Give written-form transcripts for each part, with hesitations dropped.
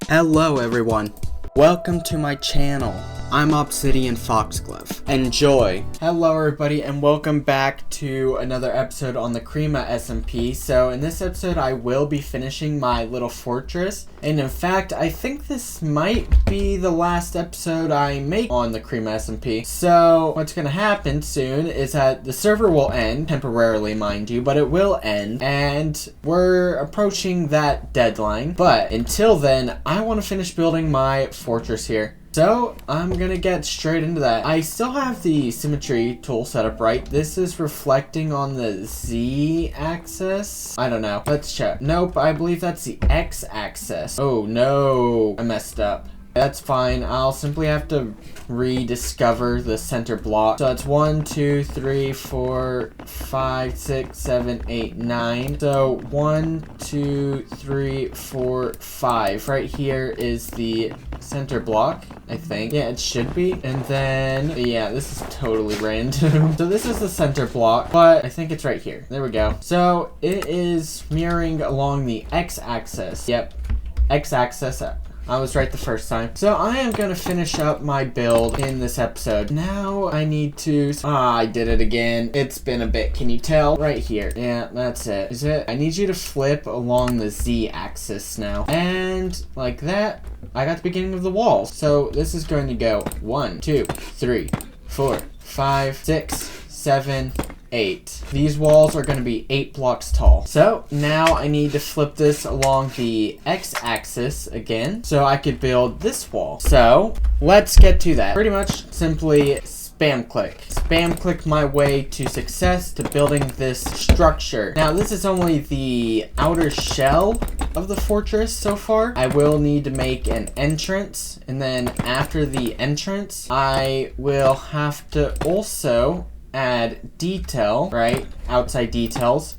Hello everyone, welcome to my channel. I'm Obsidian Foxglove. Enjoy! Hello everybody and welcome back to another episode on the Chrima SMP. So in this episode I will be finishing my little fortress. And in fact, I think this might be the last episode I make on the Chrima SMP. So what's going to happen soon is that the server will end, temporarily mind you, but it will end. And we're approaching that deadline. But until then, I want to finish building my fortress here. So, I'm gonna get straight into that. I still have the symmetry tool set up right. This is reflecting on the Z axis. I don't know. Let's check. Nope, I believe that's the X axis. Oh no, I messed up. That's fine. I'll simply have to rediscover the center block. So that's 1, 2, 3, 4, 5, 6, 7, 8, 9. So 1, 2, 3, 4, 5. Right here is the center block, I think. Yeah, it should be. And then, yeah, this is totally random. So this is the center block, but I think it's right here. There we go. So it is mirroring along the X-axis. Yep, X-axis. I was right the first time. So I am going to finish up my build in this episode. Now I need to... I did it again. It's been a bit. Can you tell? Right here. Yeah, that's it. Is it? I need you to flip along the Z axis now. And like that, I got the beginning of the wall. So this is going to go 1, 2, 3, 4, 5, 6, 7, 8. These walls are going to be 8 blocks tall. So now I need to flip this along the X-axis again so I could build this wall. So let's get to that. Pretty much simply spam click my way to success to building this structure. Now this is only the outer shell of the fortress so far. I will need to make an entrance, and then after the entrance I will have to also add detail, right? Outside details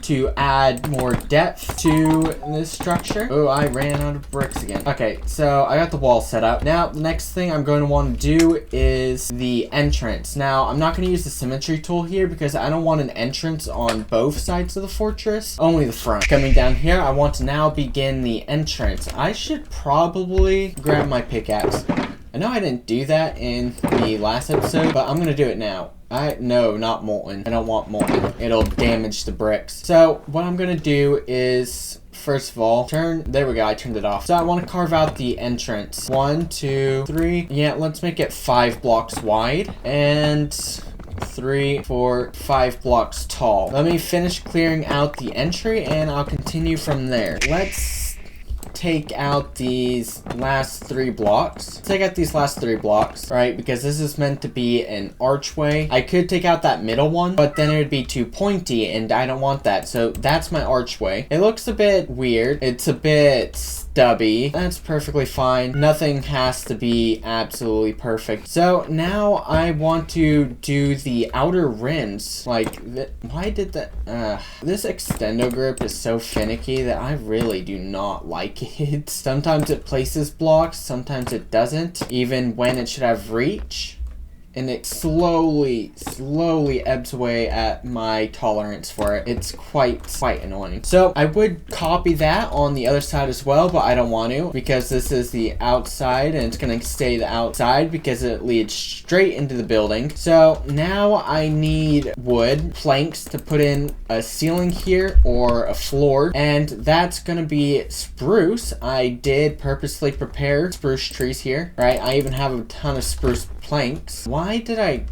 to add more depth to this structure. Oh, I ran out of bricks again. Okay, so I got the wall set up. Now, the next thing I'm going to want to do is the entrance. Now, I'm not going to use the symmetry tool here because I don't want an entrance on both sides of the fortress, only the front. Coming down here, I want to now begin the entrance. I should probably grab my pickaxe. I know I didn't do that in the last episode, but I'm going to do it now. No, not molten. I don't want molten. It'll damage the bricks. So what I'm gonna do is, first of all, there we go, I turned it off. So I want to carve out the entrance. 1, 2, 3. Yeah, let's make it 5 blocks wide and 3, 4, 5 blocks tall. Let me finish clearing out the entry and I'll continue from there. Let's take out these last 3 blocks. Take out these last 3 blocks, right? Because this is meant to be an archway. I could take out that middle one, but then it would be too pointy and I don't want that. So that's my archway. It looks a bit weird. It's a bit stubby. That's perfectly fine. Nothing has to be absolutely perfect. So now I want to do the outer rims. Like, why did that? This extendo grip is so finicky that I really do not like it. Sometimes it places blocks, sometimes it doesn't, even when it should have reach. And it slowly ebbs away at my tolerance for it. It's quite annoying. So I would copy that on the other side as well, but I don't want to because this is the outside and it's going to stay the outside because it leads straight into the building. So now I need wood planks to put in a ceiling here or a floor, and that's going to be spruce. I did purposely prepare spruce trees here, right? I even have a ton of spruce planks. Why did I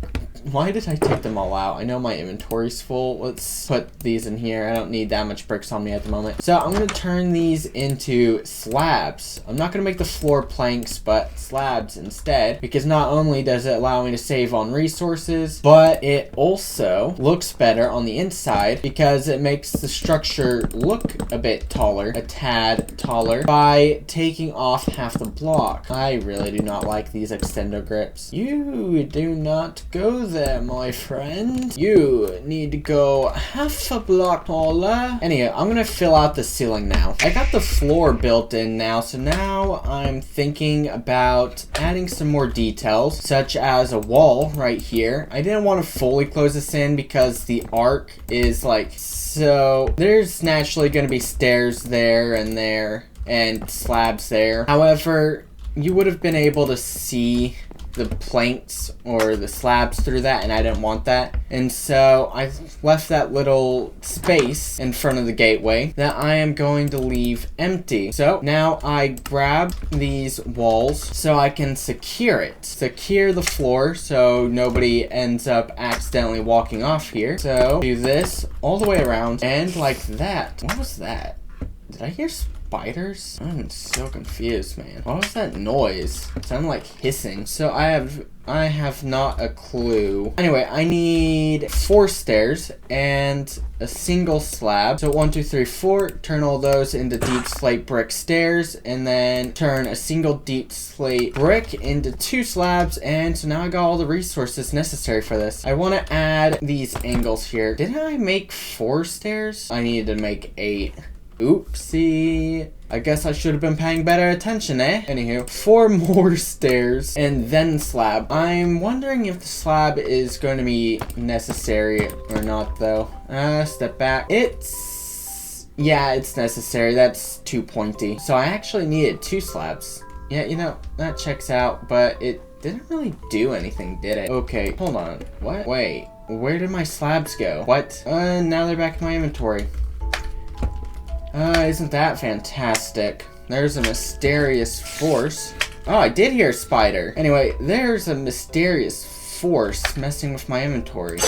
take them all out? I know my inventory's full. Let's put these in here. I don't need that much bricks on me at the moment. So I'm going to turn these into slabs. I'm not going to make the floor planks, but slabs instead, because not only does it allow me to save on resources, but it also looks better on the inside because it makes the structure look a bit taller, a tad taller, by taking off half the block. I really do not like these extendo grips. You do not go there, my friend. You need to go half a block taller. Anyway, I'm gonna fill out the ceiling now. I got the floor built in now, so now I'm thinking about adding some more details, such as a wall right here. I didn't want to fully close this in because the arc is like so. There's naturally gonna be stairs there and there. and slabs there. However, you would have been able to see the planks or the slabs through that, and I didn't want that. And so I left that little space in front of the gateway that I am going to leave empty. So now I grab these walls so I can secure it. Secure the floor so nobody ends up accidentally walking off here. So do this all the way around and like that. What was that? Did I hear spiders? I'm so confused, man. What was that noise? It sounded like hissing. So I have not a clue. Anyway, I need 4 stairs and a single slab. So 1, 2, 3, 4. Turn all those into deep slate brick stairs, and then turn a single deep slate brick into 2 slabs. And so now I got all the resources necessary for this. I want to add these angles here. Didn't I make 4 stairs? I needed to make 8. Oopsie. I guess I should have been paying better attention, eh? Anywho, 4 more stairs and then slab. I'm wondering if the slab is going to be necessary or not, though. Step back. Yeah, it's necessary. That's too pointy. So I actually needed 2 slabs. Yeah, you know, that checks out, but it didn't really do anything, did it? Okay, hold on. What? Wait, where did my slabs go? What? Now they're back in my inventory. Isn't that fantastic? There's a mysterious force. Oh, I did hear a spider. Anyway, there's a mysterious force messing with my inventory.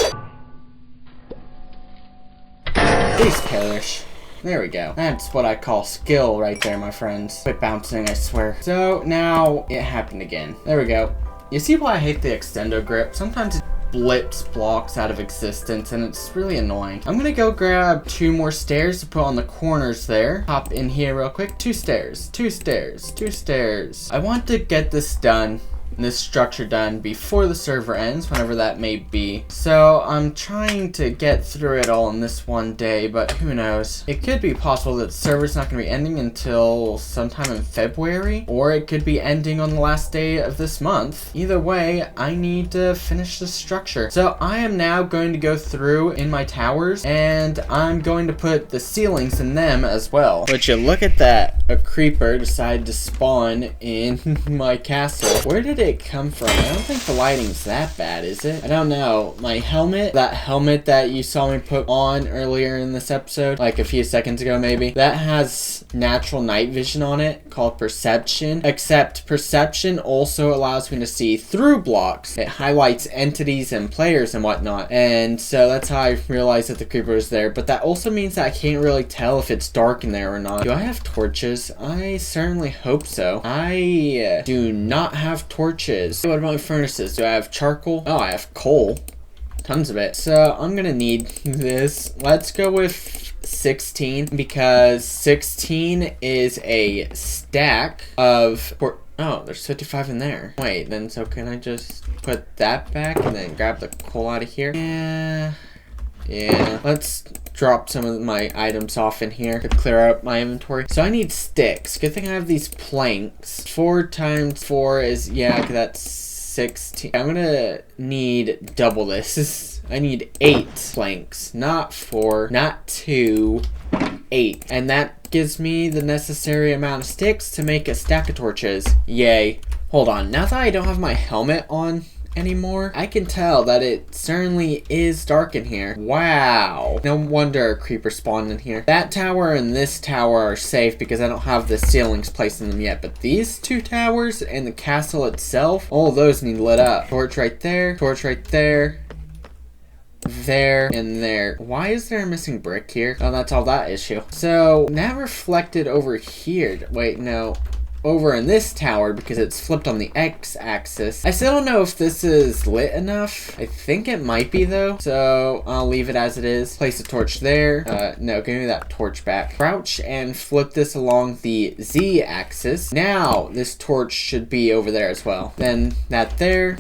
Please perish. There we go. That's what I call skill right there, my friends. Quit bouncing, I swear. So now it happened again. There we go. You see why I hate the extendo grip? Sometimes it blips blocks out of existence and it's really annoying. I'm gonna go grab 2 more stairs to put on the corners there. Hop in here real quick. 2 stairs, 2 stairs, 2 stairs. I want to get this done, this structure done before the server ends, whenever that may be. So I'm trying to get through it all in this one day, but who knows? It could be possible that the server's not going to be ending until sometime in February, or it could be ending on the last day of this month. Either way, I need to finish the structure. So I am now going to go through in my towers, and I'm going to put the ceilings in them as well. But you look at that, a creeper decided to spawn in my castle. Where did it come from? I don't think the lighting's that bad, is it? I don't know. My helmet, that helmet that you saw me put on earlier in this episode, like a few seconds ago maybe, that has natural night vision on it called perception, except perception also allows me to see through blocks. It highlights entities and players and whatnot, and so that's how I realized that the creeper is there. But that also means that I can't really tell if it's dark in there or not. Do I have torches? I certainly hope so. I do not have torches. What about my furnaces? Do I have charcoal? Oh, I have coal. Tons of it. So I'm gonna need this. Let's go with 16 because 16 is a stack of... Oh, there's 55 in there. Wait, then so can I just put that back and then grab the coal out of here? Yeah, let's drop some of my items off in here to clear up my inventory. So I need sticks. Good thing I have these planks. 4 times 4 is, yeah, that's 16. I'm gonna need double this. I need 8 planks, not 4, not 2, 8. And that gives me the necessary amount of sticks to make a stack of torches. Yay. Hold on, now that I don't have my helmet on anymore, I can tell that it certainly is dark in here. Wow. No wonder a creeper spawned in here. That tower and this tower are safe because I don't have the ceilings placed in them yet, but these 2 towers and the castle itself, all of those need lit up. Torch right there, torch right there, there, and there. Why is there a missing brick here? Oh, that's all that issue. So, now reflected over here. Wait, no. Over in this tower because it's flipped on the x-axis. I still don't know if this is lit enough. I think it might be though, so I'll leave it as it is. Place a torch there. No, give me that torch back. Crouch and flip this along the z-axis. Now this torch should be over there as well. Then that there,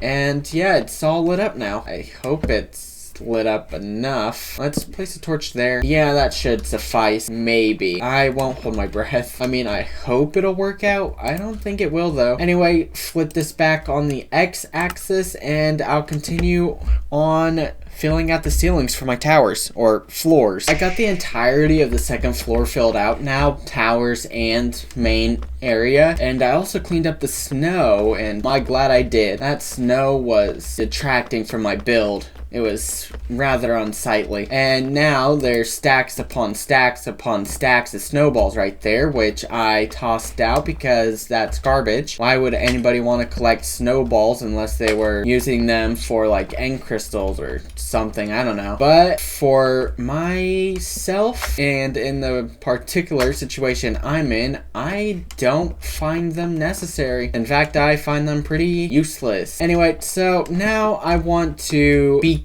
and yeah, it's all lit up now. I hope it's lit up enough. Let's place a torch there. Yeah, that should suffice. Maybe. I won't hold my breath. I mean, I hope it'll work out. I don't think it will though. Anyway, flip this back on the x-axis and I'll continue on filling out the ceilings for my towers, or floors. I got the entirety of the second floor filled out now, towers and main area, and I also cleaned up the snow, and I'm glad I did. That snow was detracting from my build. It was rather unsightly. And now there's stacks upon stacks upon stacks of snowballs right there, which I tossed out because that's garbage. Why would anybody want to collect snowballs unless they were using them for like end crystals or something? I don't know. But for myself and in the particular situation I'm in, I don't find them necessary. In fact, I find them pretty useless. Anyway, so now I want to begin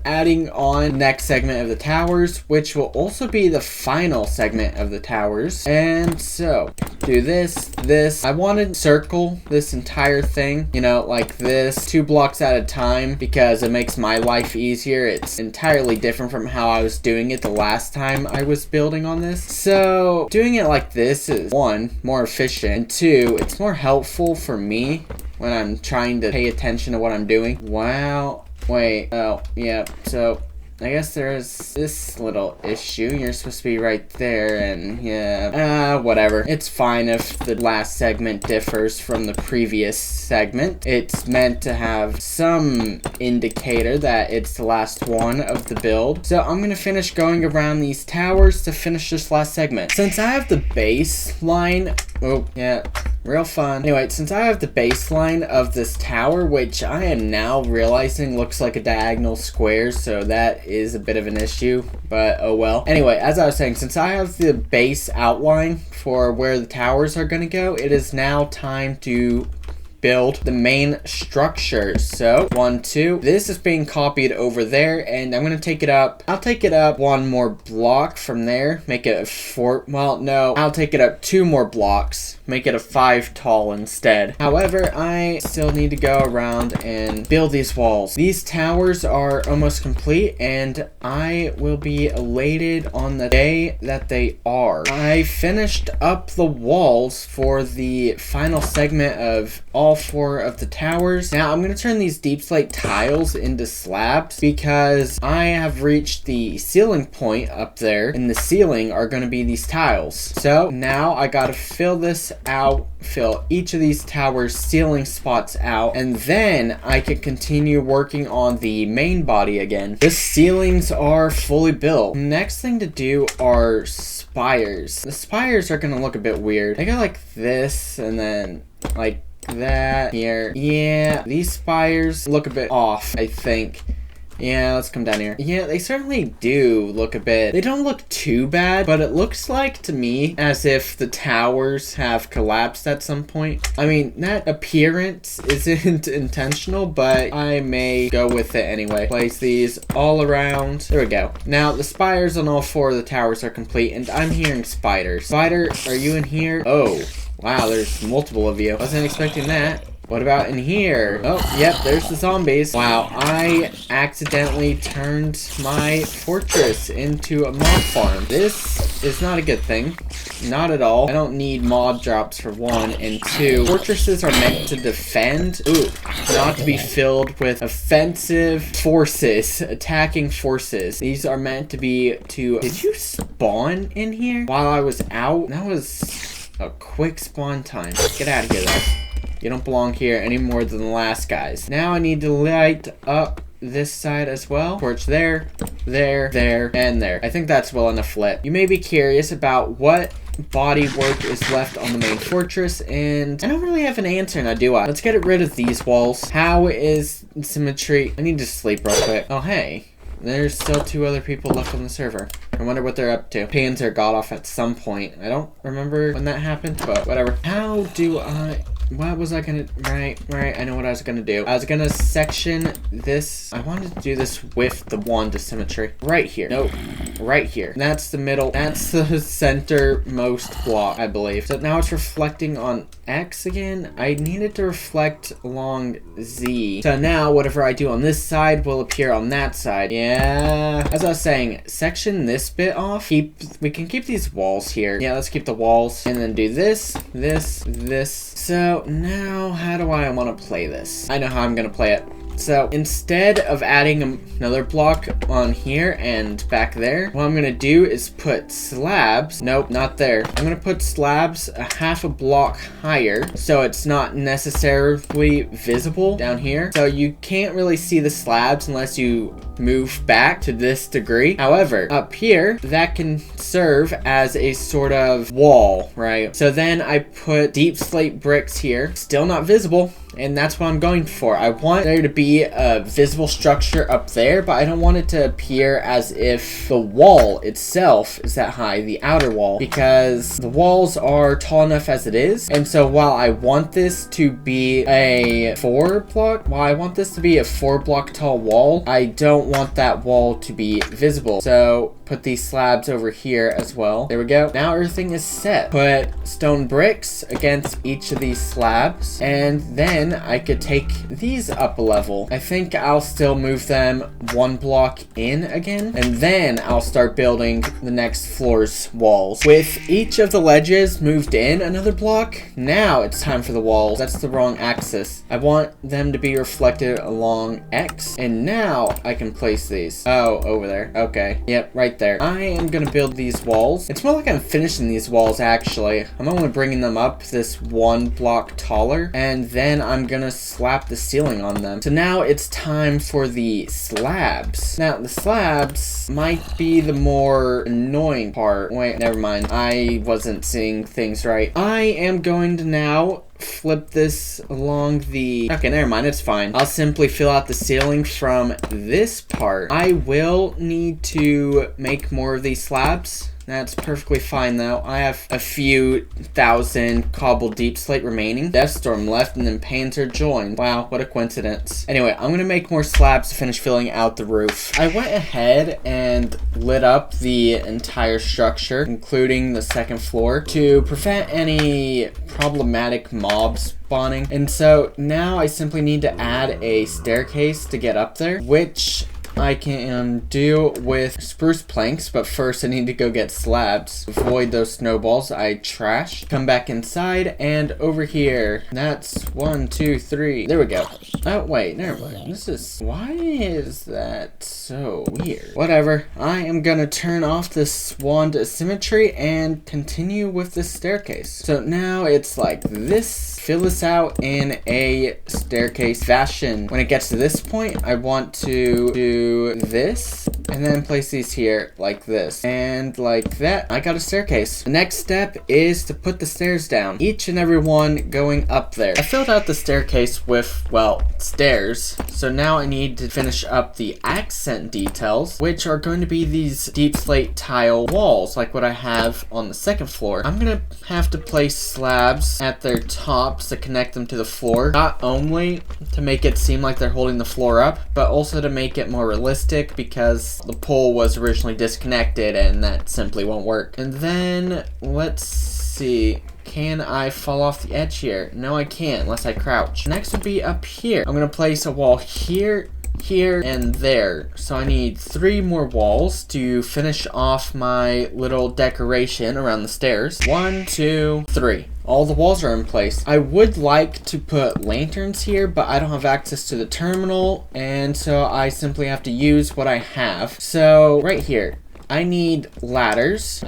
adding on next segment of the towers, which will also be the final segment of the towers. And so do this. I wanted to circle this entire thing, you know, like this, 2 blocks at a time, because it makes my life easier. It's entirely different from how I was doing it the last time I was building on this. So doing it like this is 1, more efficient, and 2, it's more helpful for me when I'm trying to pay attention to what I'm doing. Wow. Wait. Oh, yeah. So I guess there's this little issue. You're supposed to be right there, and yeah, whatever. It's fine if the last segment differs from the previous segment. It's meant to have some indicator that it's the last one of the build. So I'm gonna finish going around these towers to finish this last segment. Since I have the baseline, oh yeah, real fun. Anyway, since I have the baseline of this tower, which I am now realizing looks like a diagonal square, so that is a bit of an issue, but oh well. Anyway, as I was saying, since I have the base outline for where the towers are gonna go, it is now time to build the main structure. So 1, 2, this is being copied over there, and I'm gonna take it up. I'll take it up 1 more block from there, make it a 4, well no, I'll take it up 2 more blocks, make it a 5 tall instead. However, I still need to go around and build these walls. These towers are almost complete, and I will be elated on the day that they are. I finished up the walls for the final segment of all 4 of the towers. Now I'm going to turn these deep slate tiles into slabs because I have reached the ceiling point up there, and the ceiling are going to be these tiles. So now I got to fill this out, fill each of these towers ceiling spots out, and then I can continue working on the main body again. The ceilings are fully built. Next thing to do are spires. The spires are going to look a bit weird. They go like this and then like that here. Yeah, these spires look a bit off, I think. Yeah, let's come down here. Yeah, they certainly do look a bit. They don't look too bad, but it looks like to me as if the towers have collapsed at some point. I mean, that appearance isn't intentional, but I may go with it anyway. Place these all around. There we go. Now, the spires on all 4 of the towers are complete, and I'm hearing spiders. Spider, are you in here? Oh, wow, there's multiple of you. Wasn't expecting that. What about in here? Oh, yep, there's the zombies. Wow, I accidentally turned my fortress into a mob farm. This is not a good thing. Not at all. I don't need mod drops for 1, and 2. Fortresses are meant to defend. Ooh, not to be filled with offensive forces, attacking forces. These are meant to be to... Did you spawn in here while I was out? That was a quick spawn time. Get out of here, though. You don't belong here any more than the last guys. Now I need to light up this side as well. Torch there, there, there, and there. I think that's well enough lit. You may be curious about what body work is left on the main fortress, and I don't really have an answer now, do I? Let's get rid of these walls. How is symmetry? I need to sleep real quick. Oh, hey. There's still 2 other people left on the server. I wonder what they're up to. Panzer got off at some point. I don't remember when that happened, but whatever. How do I... What was I gonna... Right, I know what I was gonna do. I was gonna section this. I wanted to do this with the wand of symmetry. Right here. Nope. Right here. And that's the middle. That's the centermost block, I believe. So now it's reflecting on X again. I needed to reflect along Z. So now whatever I do on this side will appear on that side. Yeah. As I was saying, section this bit off. We can keep these walls here. Yeah, let's keep the walls. And then do this, this. So now how do I want to play this? I know how I'm going to play it. So instead of adding another block on here and back there, what I'm gonna do is put slabs. Nope, not there. I'm gonna put slabs a half a block higher so it's not necessarily visible down here. So you can't really see the slabs unless you move back to this degree. However, up here, that can serve as a sort of wall, right? So then I put deep slate bricks here, still not visible, and that's what I'm going for. I want there to be a visible structure up there, but I don't want it to appear as if the wall itself is that high, the outer wall, because the walls are tall enough as it is. And so while I want this to be a 4 block tall wall, I don't want that wall to be visible. So put these slabs over here as well. There we go. Now everything is set. Put stone bricks against each of these slabs, and then I could take these up a level. I think I'll still move them 1 block in again, and then I'll start building the next floor's walls. With each of the ledges moved in another block, now it's time for the walls. That's the wrong axis. I want them to be reflected along X, and now I can place these. Oh, over there. Okay. Yep, right there. I am gonna build these walls. It's more like I'm finishing these walls, actually. I'm only bringing them up this 1 block taller, and then I'm gonna slap the ceiling on them. So now it's time for the slabs. Now, the slabs might be the more annoying part. Wait, never mind. I wasn't seeing things right. I am going to now flip this along the... Okay, never mind, it's fine. I'll simply fill out the ceiling from this part. I will need to make more of these slabs. That's perfectly fine though. I have a few thousand cobbled deep slate remaining. Deathstorm left and then Panzer joined. Wow, what a coincidence. Anyway, I'm gonna make more slabs to finish filling out the roof. I went ahead and lit up the entire structure, including the second floor, to prevent any problematic mobs spawning. And so now I simply need to add a staircase to get up there, which I can do with spruce planks, but first I need to go get slabs. Avoid those snowballs I trashed. Come back inside and over here. That's 1, 2, 3. There we go. Oh, wait, never mind. Why is that so weird? Whatever. I am gonna turn off this wand asymmetry and continue with this staircase. So now it's like this. Fill this out in a staircase fashion. When it gets to this point, I want to do this and then place these here like this and like that. I got a staircase. The next step is to put the stairs down, each and every one going up there. I filled out the staircase with, well, stairs. So now I need to finish up the accent details, which are going to be these deep slate tile walls like what I have on the second floor. I'm gonna have to place slabs at their tops to connect them to the floor, not only to make it seem like they're holding the floor up, but also to make it more realistic because the pole was originally disconnected and that simply won't work. And then let's see, can I fall off the edge here? No, I can't unless I crouch. Next would be up here. I'm gonna place a wall here, here, and there. So I need 3 more walls to finish off my little decoration around the stairs. 1, 2, 3. All the walls are in place. I would like to put lanterns here, but I don't have access to the terminal, and so I simply have to use what I have. So right here, I need ladders.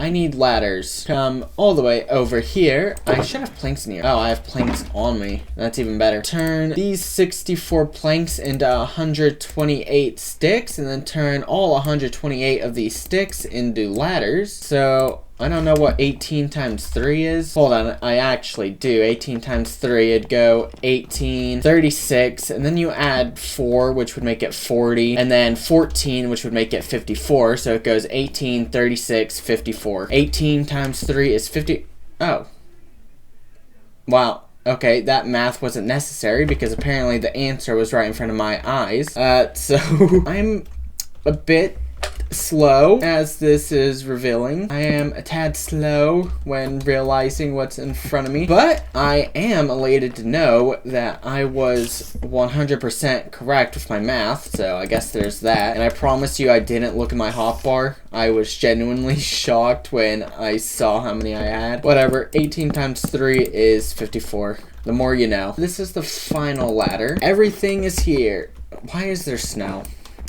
Come all the way over here. I should have planks in here. Oh, I have planks on me. That's even better. Turn these 64 planks into 128 sticks, and then turn all 128 of these sticks into ladders. So I don't know what 18 times 3 is. Hold on, I actually do. 18 times 3, it'd go 18, 36, and then you add 4, which would make it 40, and then 14, which would make it 54, so it goes 18, 36, 54. 18 times 3 is 50. Oh. Wow. Okay, that math wasn't necessary because apparently the answer was right in front of my eyes. So I'm a bit slow as this is revealing. I am a tad slow when realizing what's in front of me, but I am elated to know that I was 100% correct with my math, so I guess there's that. And I promise you I didn't look at my hotbar. I was genuinely shocked when I saw how many I had. Whatever, 18 times 3 is 54. The more you know. This is the final ladder. Everything is here. Why is there snow?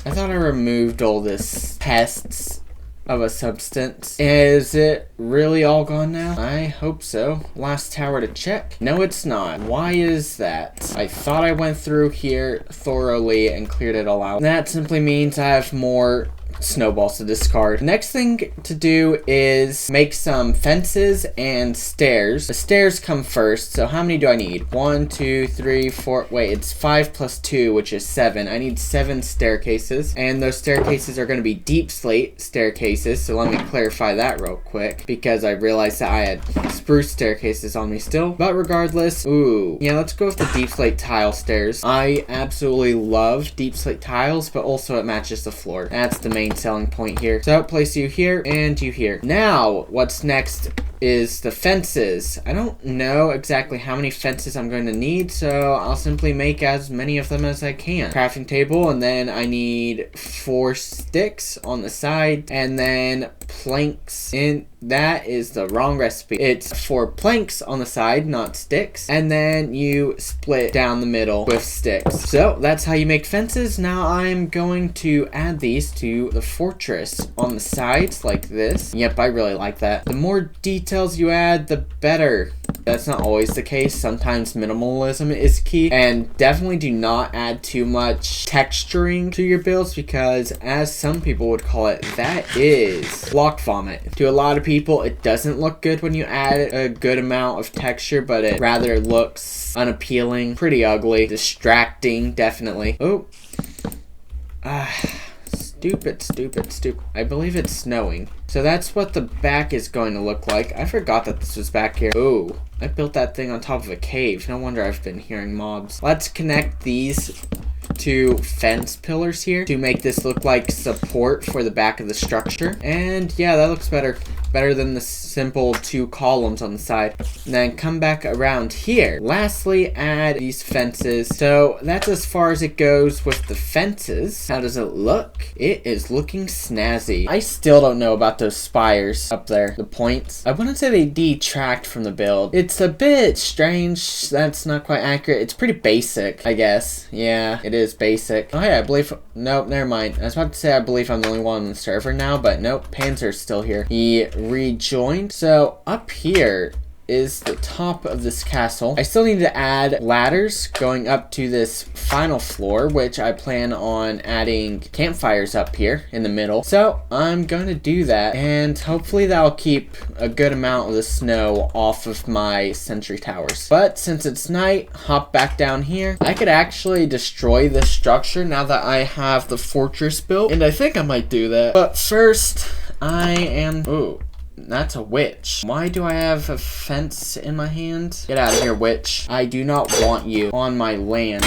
I thought I removed all this pests of a substance. Is it really all gone now? I hope so. Last tower to check. No, it's not. Why is that? I thought I went through here thoroughly and cleared it all out. That simply means I have more snowballs to discard. Next thing to do is make some fences and stairs. The stairs come first, so how many do I need? 1, 2, 3, 4, wait, it's 5 plus 2, which is 7. I need 7 staircases, and those staircases are going to be deep slate staircases, so let me clarify that real quick, because I realized that I had spruce staircases on me still, but regardless, ooh, yeah, let's go with the deep slate tile stairs. I absolutely love deep slate tiles, but also it matches the floor. That's the main selling point here. So place you here and you here. Now what's next is the fences. I don't know exactly how many fences I'm going to need, so I'll simply make as many of them as I can. Crafting table, and then I need 4 sticks on the side, and then planks. And that is the wrong recipe. It's 4 planks on the side, not sticks, and then you split down the middle with sticks. So that's how you make fences. Now I'm going to add these to the fortress on the sides like this. Yep, I really like that. The more details you add, the better. That's not always the case. Sometimes minimalism is key, and definitely do not add too much texturing to your builds, because as some people would call it, that is block vomit. To a lot of people, it doesn't look good when you add a good amount of texture, but it rather looks unappealing, pretty ugly, distracting, definitely. Oh. Stupid. I believe it's snowing. So that's what the back is going to look like. I forgot that this was back here. Oh, I built that thing on top of a cave. No wonder I've been hearing mobs. Let's connect these 2 fence pillars here to make this look like support for the back of the structure. And yeah, that looks better. Better than the simple 2 columns on the side. And then come back around here. Lastly, add these fences. So that's as far as it goes with the fences. How does it look? It is looking snazzy. I still don't know about those spires up there. The points. I wouldn't say they detract from the build. It's a bit strange. That's not quite accurate. It's pretty basic, I guess. Yeah, it is basic. Oh yeah, I believe... Nope, never mind. I was about to say I believe I'm the only one on the server now, but nope, Panzer's still here. He rejoined. So up here is the top of this castle. I still need to add ladders going up to this final floor, which I plan on adding campfires up here in the middle. So I'm going to do that, and hopefully that'll keep a good amount of the snow off of my sentry towers. But since it's night, hop back down here. I could actually destroy this structure now that I have the fortress built, and I think I might do that. But first, I am... Ooh. That's a witch. Why do I have a fence in my hand? Get out of here, witch. I do not want you on my land.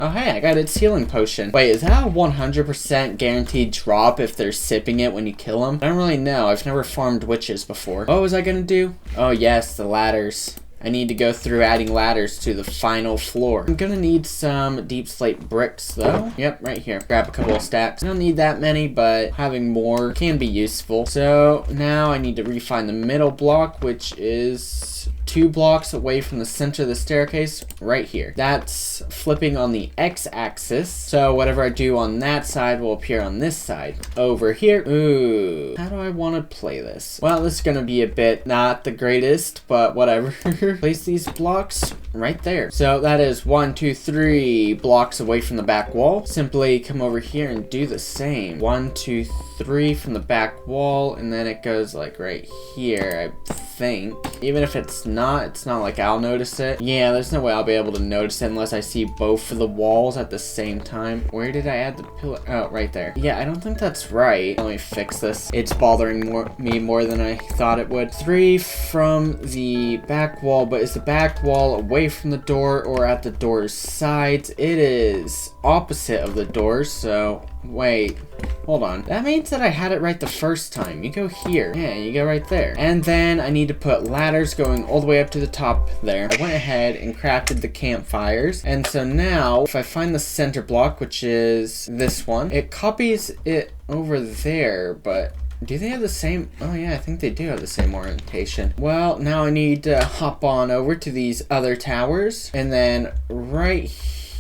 Oh, hey, I got its healing potion. Wait, is that a 100% guaranteed drop if they're sipping it when you kill them? I don't really know. I've never farmed witches before. What was I gonna do? Oh, yes, the ladders. I need to go through adding ladders to the final floor. I'm gonna need some deep slate bricks though. Yep, right here. Grab a couple of stacks. I don't need that many, but having more can be useful. So now I need to refine the middle block, which is 2 blocks away from the center of the staircase right here. That's flipping on the x-axis. So whatever I do on that side will appear on this side. Over here. Ooh. How do I want to play this? Well, this is going to be a bit not the greatest, but whatever. Place these blocks right there. So that is 1, 2, 3 blocks away from the back wall. Simply come over here and do the same. 1, 2, 3 from the back wall, and then it goes like right here, I think. Even if it's not like I'll notice it. Yeah, there's no way I'll be able to notice it unless I see both of the walls at the same time. Where did I add the pillar? Oh, right there. Yeah, I don't think that's right. Let me fix this. It's bothering me more than I thought it would. 3 from the back wall, but is the back wall away from the door or at the door's sides? It is opposite of the door, so wait, hold on. That means that I had it right the first time. You go here. Yeah, you go right there. And then I need to put ladders going all the way up to the top there. I went ahead and crafted the campfires. And so now, if I find the center block, which is this one, it copies it over there, but do they have the same? Oh yeah, I think they do have the same orientation. Well, now I need to hop on over to these other towers, and then right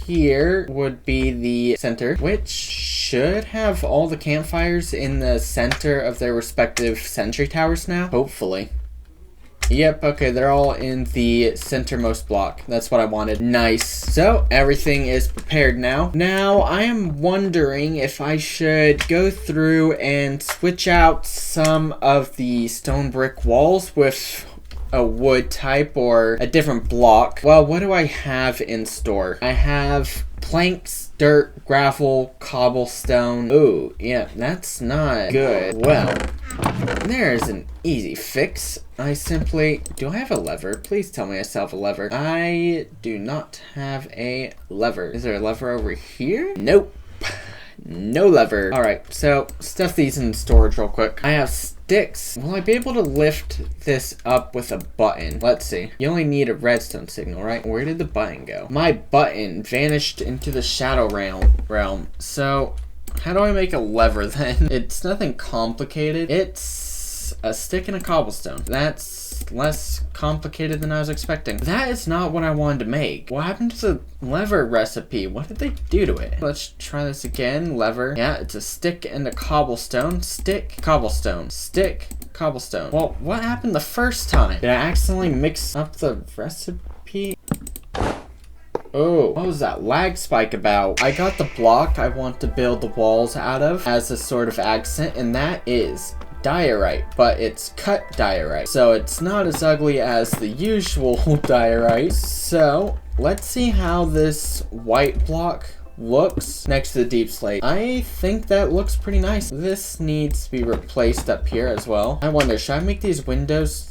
here would be the center, which should have all the campfires in the center of their respective sentry towers now. Hopefully. Yep, okay, they're all in the centermost block. That's what I wanted. Nice. So, everything is prepared now. Now, I am wondering if I should go through and switch out some of the stone brick walls with a wood type or a different block. Well, what do I have in store? I have planks, dirt, gravel, cobblestone. Ooh, yeah, that's not good. Well, there's an easy fix. I simply... Do I have a lever? Please tell me I still have a lever. I do not have a lever. Is there a lever over here? Nope. No lever. Alright, so stuff these in storage real quick. I have sticks. Will I be able to lift this up with a button? Let's see. You only need a redstone signal, right? Where did the button go? My button vanished into the shadow realm. So, how do I make a lever then? It's nothing complicated. It's a stick and a cobblestone. That's less complicated than I was expecting. That is not what I wanted to make. What happened to the lever recipe? What did they do to it? Let's try this again. Lever. Yeah, it's a stick and a cobblestone. Stick, cobblestone. Stick, cobblestone. Well, what happened the first time? Did I accidentally mix up the recipe? Oh, what was that lag spike about? I got the block I want to build the walls out of as a sort of accent, and that is diorite, but it's cut diorite, so it's not as ugly as the usual diorite. So let's see how this white block looks next to the deep slate. I think that looks pretty nice. This needs to be replaced up here as well. I wonder, should I make these windows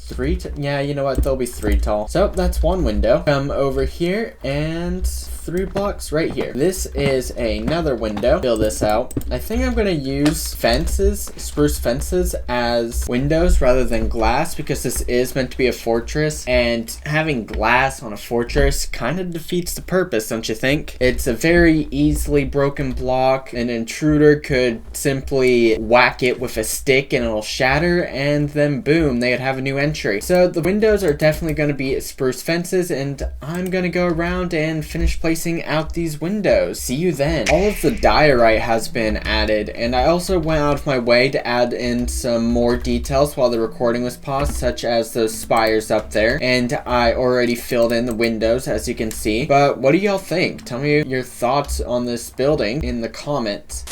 yeah, you know what, they'll be 3 tall. So that's one window. Come over here and 3 blocks right here. This is another window. Fill this out. I think I'm gonna use fences, spruce fences, as windows rather than glass, because this is meant to be a fortress, and having glass on a fortress kind of defeats the purpose, don't you think? It's a very easily broken block. An intruder could simply whack it with a stick and it'll shatter, and then boom, they'd have a new entry. So the windows are definitely going to be spruce fences, and I'm going to go around and finish placing out these windows. See you then. All of the diorite has been added, and I also went out of my way to add in some more details while the recording was paused, such as those spires up there, and I already filled in the windows, as you can see. But what do y'all think? Tell me your thoughts on this building in the comments.